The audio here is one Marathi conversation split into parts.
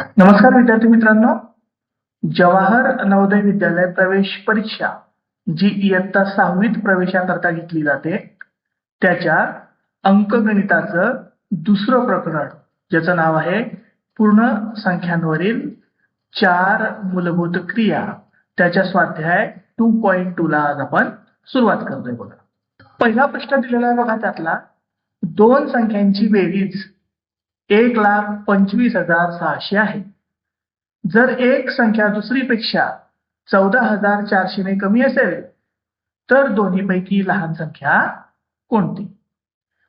नमस्कार विद्यार्थी मित्रांनो, जवाहर नवोदय विद्यालय प्रवेश परीक्षा जी इयत्ता 6वीत प्रवेशाकरता घेतली जाते त्याच्या अंकगणिताचं दुसरं प्रकरण ज्याचं नाव आहे पूर्ण संख्यांवरील 4 मूलभूत क्रिया त्याच्या स्वाध्याय 2.2 ला आज आपण सुरुवात करतोय बघा. पहिला प्रश्न दिलेला आहे बघा, त्यातला दोन संख्यांची बेरीज 1,25,600 आहे. जर एक संख्या दुसरीपेक्षा 14,400 ने कमी असेल तर दोन्हीपैकी लहान संख्या कोणती?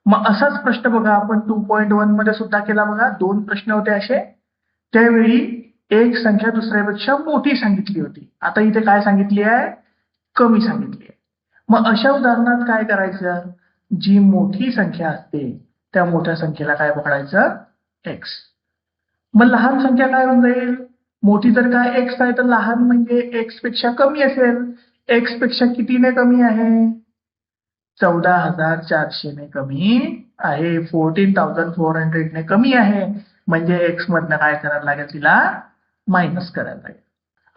मग असाच प्रश्न बघा आपण 2.1 मध्ये सुद्धा केला बघा. दोन प्रश्न होते असे. त्यावेळी एक संख्या दुसऱ्यापेक्षा मोठी सांगितली होती. आता इथे काय सांगितली आहे? कमी सांगितली आहे. मग अशा उदाहरणात काय करायचं? जी मोठी संख्या असते त्या मोठ्या संख्येला काय पकडायचं? एक्स. मग लहान संख्या काय होऊन जाईल? मोठी जर काय एक्स आहे तर लहान म्हणजे एक्स पेक्षा कमी असेल. एक्स पेक्षा कितीने कमी आहे? 14,400 ने कमी आहे. 14,400 ने कमी आहे. म्हणजे एक्स मधनं काय करायला लागेल? तिला मायनस करायला लागेल.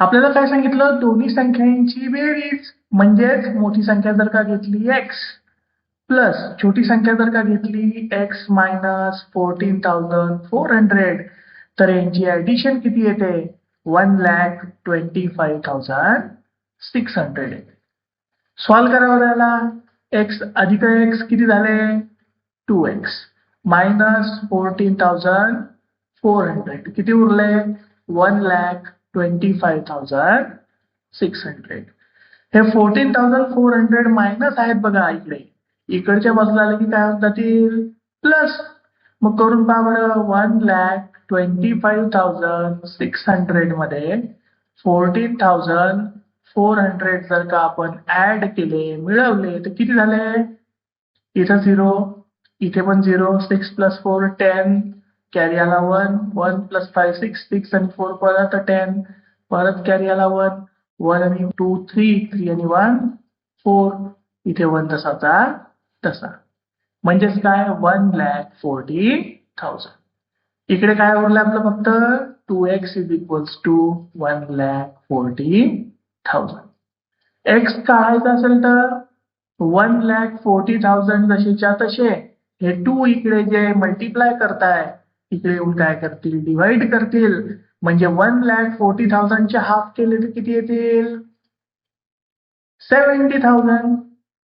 आपल्याला काय सांगितलं? दोन्ही संख्यांची बेरीज म्हणजेच मोठी संख्या जर का घेतली एक्स प्लस छोटी संख्या जर का घेतली एक्स मायनस 14,400 तर यांची ऍडिशन किती येते? 1,25,600 येते. सॉल्व्ह करावं त्याला. एक्स अधिक एक्स किती झाले? 2x मायनस 14,400 किती उरले? 1,25,600. हे 14,400 मायनस आहेत बघा इकडे. इकडच्या बाजूला आले की काय होत जातील? प्लस. मग करून पहा बरं. 1,25,600 मध्ये 14,400 जर का आपण ऍड केले मिळवले तर किती झाले? इथं 0, इथे पण 0. 6 प्लस 4 10 कॅरी आला 1. 1 प्लस 5 6 आणि 4 परत 10 परत कॅरी आला 1. 1 आणि 2 3 आणि 1 4. इथे 1 तसाचा तसा. म्हणजेच काय? 1,40,000. इकडे काय उरलं आपलं फक्त? 2x is equals to 1,40,000. X काढायचा असेल तर 1,40,000 जसेच्या तसे हे 2 इकडे जे मल्टिप्लाय करताय इकडे येऊन काय करतील? डिवाइड करतील. म्हणजे 1,40,000 चे हाफ केले तर किती येतील? 70,000.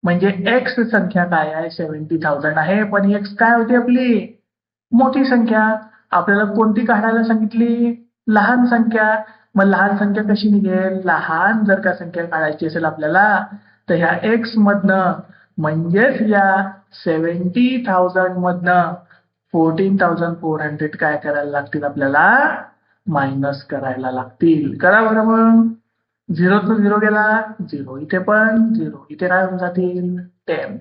म्हणजे एक्स संख्या काय आहे? 70,000 आहे. पण एक्स काय होती आपली? मोठी संख्या. आपल्याला कोणती काढायला सांगितली? लहान संख्या. मग लहान संख्या कशी निघेल? लहान जर का संख्या काढायची असेल आपल्याला तर ह्या एक्स मधनं म्हणजेच या 70,000 मधनं 14,400 काय करायला लागतील? आपल्याला मायनस करायला लागतील. करा बरं मग. 0 तो 0 गेला 0. इथे पण 0. इथे काय होऊन जातील? 10.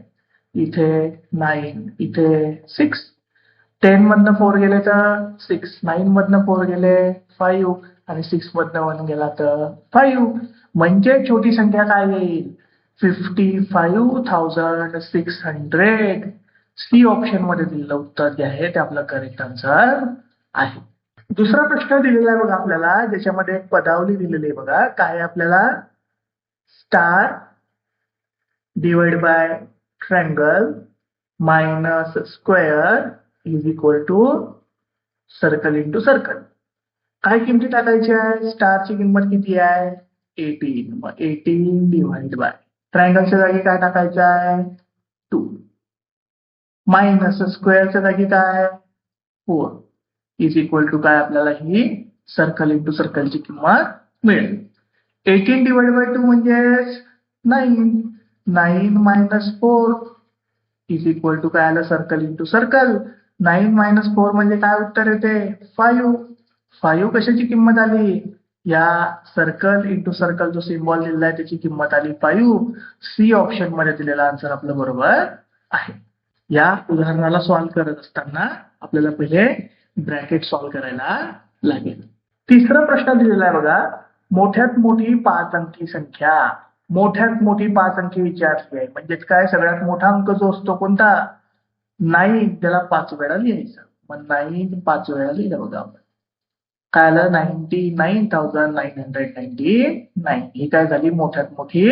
इथे 9. इथे 6. 10 मधनं 4 गेले तर 6. 9 मधनं 4 गेले 5 आणि 6 मधनं 1 गेला तर 5. म्हणजे छोटी संख्या काय येईल? 55,600. सी ऑप्शन मध्ये दिलेलं उत्तर जे आहे ते आपलं करेक्ट आन्सर आहे. दुसरा प्रश्न दिलेला आहे बघा आपल्याला, ज्याच्यामध्ये एक पदावली दिलेली आहे बघा. काय आपल्याला? Star divide by triangle minus square is equal to circle into circle. काय किमती टाकायची आहे? स्टारची किंमत किती आहे? 18. मग 18 डिवाइड बाय ट्रायंगलच्या जागी काय टाकायचं आहे? 2 मायनस स्क्वेअरच्या जागी काय? 4 इज इक्वल टू काय? आपल्याला ही सर्कल इंटू सर्कलची किंमत मिळेल. 18 डिवाइड बाय 2 म्हणजे 9. 9 मायनस 4 इज इक्वल टू काय आलं? Circle into circle. 9 मायनस 4 म्हणजे काय उत्तर येते? 5. 5 कशाची किंमत आली? या सर्कल इंटू सर्कल जो सिम्बॉल दिलेला आहे त्याची किंमत आली 5. सी ऑप्शन मध्ये दिलेला आन्सर आपलं बरोबर आहे. या उदाहरणाला सॉल्व्ह करत असताना आपल्याला पहिले ब्रॅकेट सॉल्व्ह करायला लागेल. तिसरा प्रश्न दिलेला आहे बघा. मोठ्यात मोठी 5 अंकी संख्या. मोठ्यात मोठी 5 अंकी विचारली आहे. म्हणजेच काय? सगळ्यात मोठा अंक जो असतो कोणता? 9. त्याला 5 वेळा लिहायचं. मग 9 5 वेळा लिहिलं बघा आपण. काय आलं 99,999. ही काय झाली मोठ्यात मोठी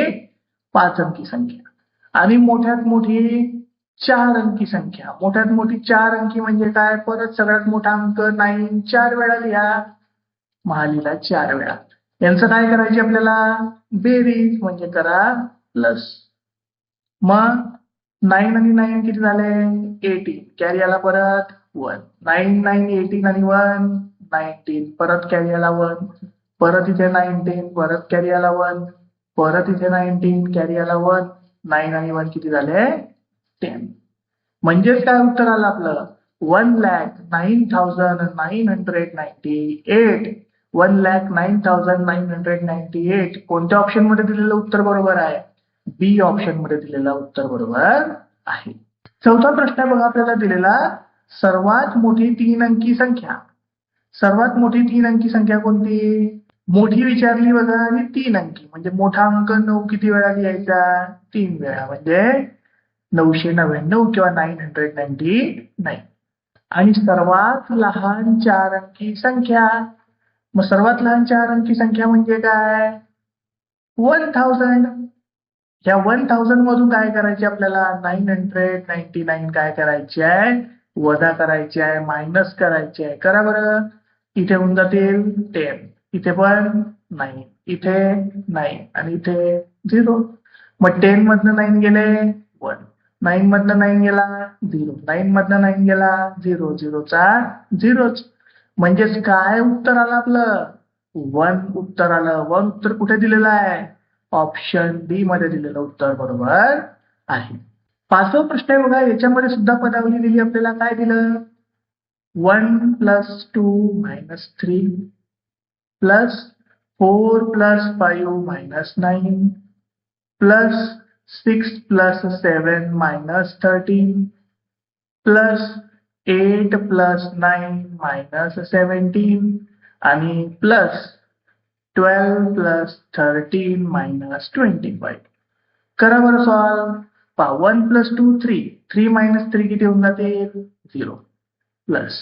5 अंकी संख्या. आणि मोठ्यात मोठी 4 अंकी संख्या. मोठ्यात मोठी 4 अंकी म्हणजे काय? परत सगळ्यात मोठा अंक 9 4 वेळा लिहा. महालीला 4 वेळा. यांचं काय करायचे आपल्याला? बेरीज म्हणजे करा प्लस. मग 9 आणि 9 किती झाले? 18. कॅरी आला परत 1. 9 9 18 आणि 1 19. परत कॅरी आला 1. परत इथे 19. परत कॅरी आला 1. परत इथे 19. कॅरी आला 1. 9 आणि 1 किती झाले? 10. म्हणजेच काय उत्तर आलं आपलं? 1,09,998. 1,09,998. कोणत्या ऑप्शन मध्ये दिलेलं उत्तर बरोबर आहे? बी ऑप्शन मध्ये दिलेलं उत्तर बरोबर आहे. चौथा प्रश्न बघा आपल्याला दिलेला, सर्वात मोठी 3 अंकी संख्या. सर्वात मोठी 3 अंकी संख्या कोणती? मोठी विचारली बघा आणि 3 अंकी म्हणजे मोठा अंक 9 किती वेळा लिहायचा? 3 वेळा म्हणजे 999 किंवा 999. आणि सर्वात लहान 4 अंकी संख्या. मग सर्वात लहान 4 अंकी संख्या म्हणजे काय? 1000. या 1000 मधून काय करायचे आपल्याला? 999 काय करायचे आहे? वजा करायचे आहे, मायनस करायचे आहे. करा बरं. इथे होऊन जातील 10. इथे पण 9. इथे 9 आणि इथे 0. मग 10 मधनं 9 गेले 1. 9 मधनं 9 गेला 0. 9 मधनं 9 गेला 0. 0 चा 0च. म्हणजेच काय उत्तर आलं आपलं? 1 उत्तर आलं. 1 उत्तर कुठे दिलेलं आहे? ऑप्शन बी मध्ये दिलेलं उत्तर बरोबर आहे. 5वा प्रश्न आहे बघा. याच्यामध्ये सुद्धा पदावली दिली आपल्याला. काय दिलं? 1 + 2 - 3 + 4 + 5 - 9 + 6 + 7 - 13 + 8 + 9 - 17 आणि + 12 + 13 - 25. करा बरं सॉल्व. पहा 1 + 2 3. 3 - 3 किती होऊन जाते? 0. प्लस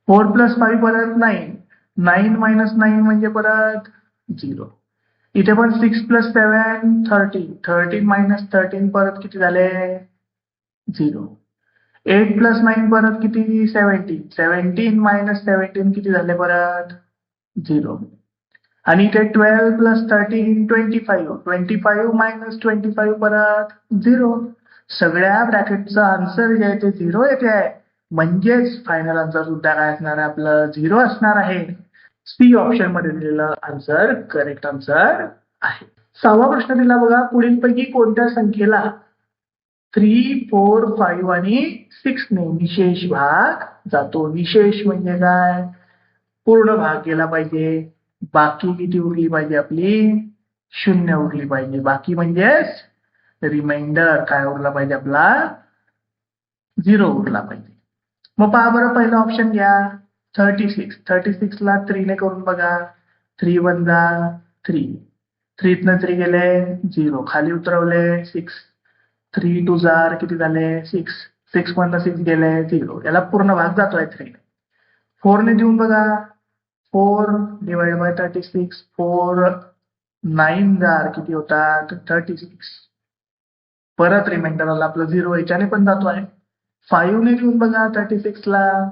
4 + 5 परत 9. 9 - 9 म्हणजे परत 0. इथे पण 6 + 7 13. 13 - 13 परत किती झाले? 0. 8 + 9 परत किती? 17. 17 - 17 किती झाले परत? 0. आणि इथे 12 + 13 25. 25 - 25 परत 0. सगळ्या ब्रॅकेटचं आन्सर जे आहे ते 0 येते आहे. म्हणजेच फायनल आन्सर सुद्धा काय असणार आहे आपलं? 0 असणार आहे. सी ऑप्शन मध्ये दिलेलं आन्सर करेक्ट आन्सर आहे. 6वा प्रश्न दिला बघा. पुढीलपैकी कोणत्या संख्येला 3, 4, 5 आणि 6 ने विशेष भाग जातो? विशेष म्हणजे काय? पूर्ण भाग गेला पाहिजे. बाकी किती उरली पाहिजे आपली? 0 उरली पाहिजे. बाकी म्हणजेच रिमाइंडर काय उरला पाहिजे आपला? 0 उरला पाहिजे. मग पहा बरं, पहिला ऑप्शन घ्या 36. 36 ला 3 ने करून बघा. 3 1 जा 3. 3 न 3 गेले 0. खाली उतरवले 6. 3 2 जार किती झाले? 6. 6 मधनं 6 गेले 0. याला पूर्ण भाग जातोय 3 ने. 4 ने देऊन बघा. 4 / 36. 4 9 जार किती होतात? 36. परत रिमाइंडर आला आपलं 0. याच्याने पण जातोय. 5 ने देऊन बघा 36 ला.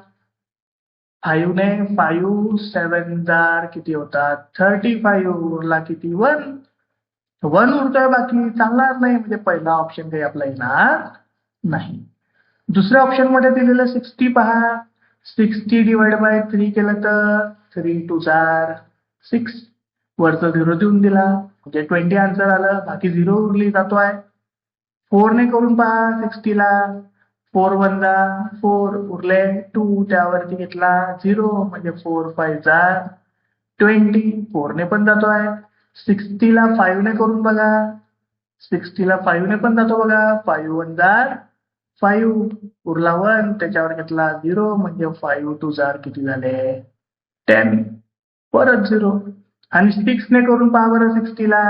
5 ने 5 7 जार किती होतात? 35. उरला किती? 1. 1 उरतोय. बाकी चांगला नाही म्हणजे पहिला ऑप्शन काही आपला येणार नाही. दुसऱ्या ऑप्शन मध्ये दिलेलं 60 पहा. 60 / 3 केलं तर 3 2 जार 6. वरचं 0 देऊन दिला म्हणजे 20 आन्सर आलं. बाकी 0 उरली जातोय. 4 ने करून पहा 60 ला. 4 1 जा 4. उरले 2. त्यावरती घेतला 0 म्हणजे 4 5 जा 20. 4 ने पण जातोय. 60 ला 5 ने करून बघा. 60 ला 5 ने पण जातो बघा. 5 1 जा 5. उरला 1. त्याच्यावर घेतला 0 म्हणजे 5 2 जार किती झाले? 10. परत 0. आणि 6 ने करून पहा बरं 60 ला.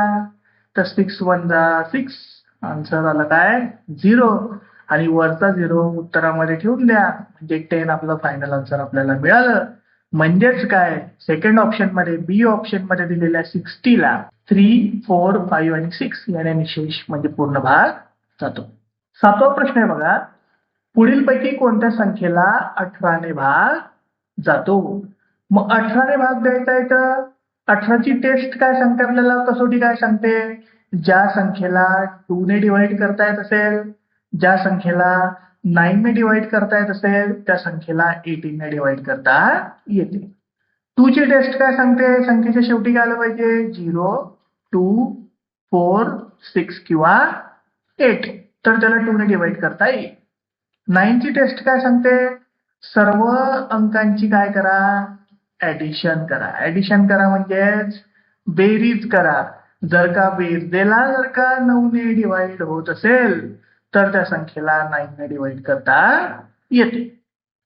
तर 6 1 जा 6. आन्सर आला काय? 0. आणि वरचा 0 उत्तरामध्ये ठेवून द्या म्हणजे 10 आपलं फायनल आन्सर आपल्याला मिळालं. म्हणजेच काय, सेकंड ऑप्शन मध्ये बी ऑप्शन मध्ये दिलेल्या 60 ला 3, 4, 5 आणि 6 याने निशेष म्हणजे पूर्ण भाग जातो. 7वा प्रश्न आहे बघा, पुढीलपैकी कोणत्या संख्येला 18 ने भाग जातो? मग 18 ने भाग द्यायचा आहे तर 18 ची टेस्ट काय सांगते आपल्याला, कसोटी काय सांगते, ज्या संख्येला 2 ने डिवाइड करता येत असेल, ज्या संख्येला 9 ने डिवाइड करता येत असेल, त्या संख्येला 18 ने डिवाइड करता येते. 2 ची टेस्ट काय सांगते, संख्येच्या शेवटी काय आलं पाहिजे, 0, 2, 4, 6 किंवा 8, तर त्याला 2 ने डिवाइड करता येईल. 9 ची टेस्ट काय सांगते, सर्व अंकांची काय करा, ऍडिशन करा. ऍडिशन करा म्हणजेच बेरीज करा. जर का बेरजेला जर का 9 ने डिवाइड होत असेल तर त्या संख्येला 9 ने डिवाइड करता येते.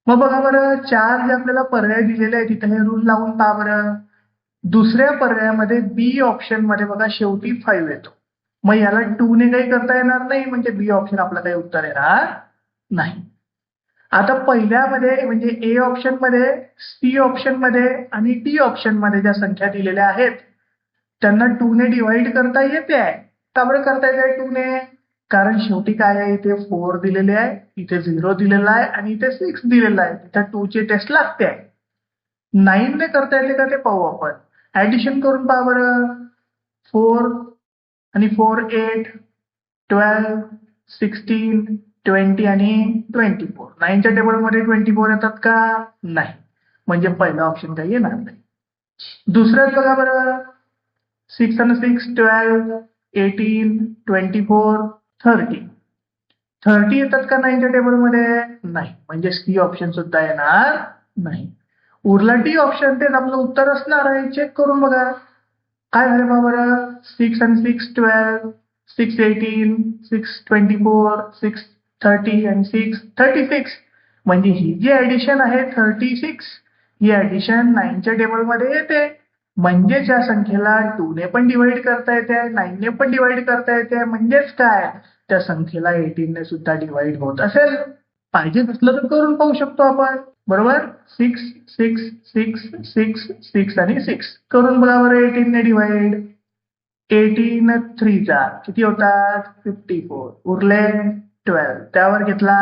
मग बघा बरं, 4 जे आपल्याला पर्याय दिलेले आहेत तिथे हे रूल लावून पहा बरं. दुसऱ्या पर्यायामध्ये बी ऑप्शन मध्ये बघा शेवटी 5 येतो. मग याला 2 ने काही करता येणार नाही, म्हणजे बी ऑप्शन आपलं काही उत्तर येणार नाही. आता पहिल्यामध्ये म्हणजे ए ऑप्शन मध्ये, सी ऑप्शन मध्ये आणि डी ऑप्शन मध्ये ज्या संख्या दिलेल्या आहेत त्यांना 2 ने डिवाइड करता येते. का बरं करता येते 2 ने? कारण शेवटी काय आहे, इथे 4 दिलेले आहे, इथे 0 दिलेला आहे आणि इथे 6 दिलेला आहे, इथे 2 ची टेस्ट लागते आहे. 9 ने करता येते का ते पाहू आपण. ऍडिशन करून पहा बरं. 4 आणि 4 8, 12, 16, 20 आणि 24. 9च्या टेबलमध्ये 24 येतात का? नाही. म्हणजे पहिला ऑप्शन काही येणार नाही. दुसऱ्यात बघा बरं, 6 आणि 6, 12, 18, 24, 30. 30 येतात का 9च्या टेबलमध्ये? नाही. म्हणजे सी ऑप्शन सुद्धा येणार नाही. उरला डी ऑप्शन, तेच आपलं उत्तर असणार आहे. चेक करून बघा काय झालं बा बरं. 6 आणि 6, 12, 6 18, 6 24, 6 30 आणि 6 36. म्हणजे ही जी ऍडिशन आहे 36, ही ऍडिशन 9च्या टेबलमध्ये येते. म्हणजे ज्या संख्येला 2 ने पण डिवाइड करता येते, 9 ने पण डिवाइड करता येते, म्हणजेच काय, त्या संख्येला 18 ने सुद्धा डिवाइड होत असेल. पाहिजे असलं तर करून पाहू शकतो आपण. बरोबर. 6, 6, 6, 6, 6 आणि 6 करून बघा बरं 18 ने डिवाइड. 18 3 जा किती होतात, 54. उरले 12, त्यावर घेतला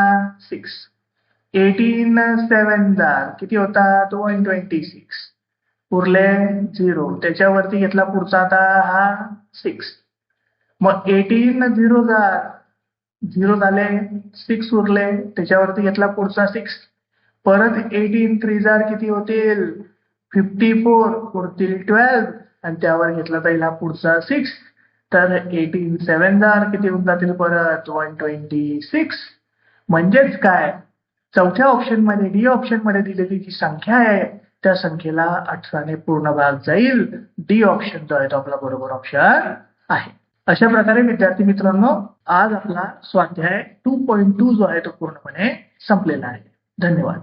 6. 18 7 जा किती होतात, 126. उरले 0, त्याच्यावरती घेतला पुढचा आता हा 6. मग 18 0 जा 0 झाले, 6 उरले, त्याच्यावरती घेतला पुढचा 6. परत 18 3 जा किती होतील, 54. उरतील 12 आणि त्यावर घेतला पहिला पुढचा 6. तर 18 7 जा किती होऊन जातील परत, 126. म्हणजेच काय, चौथ्या ऑप्शन मध्ये, डी ऑप्शन मध्ये दिलेली जी संख्या आहे त्या संख्येला 18 ने पूर्ण भाग जाईल. डी ऑप्शन जो आहे तो आपला बरोबर ऑप्शन आहे. अशा प्रकारे विद्यार्थी मित्रांनो, आज आपला स्वाध्याय 2.2 जो आहे तो पूर्णपणे संपलेला आहे. धन्यवाद.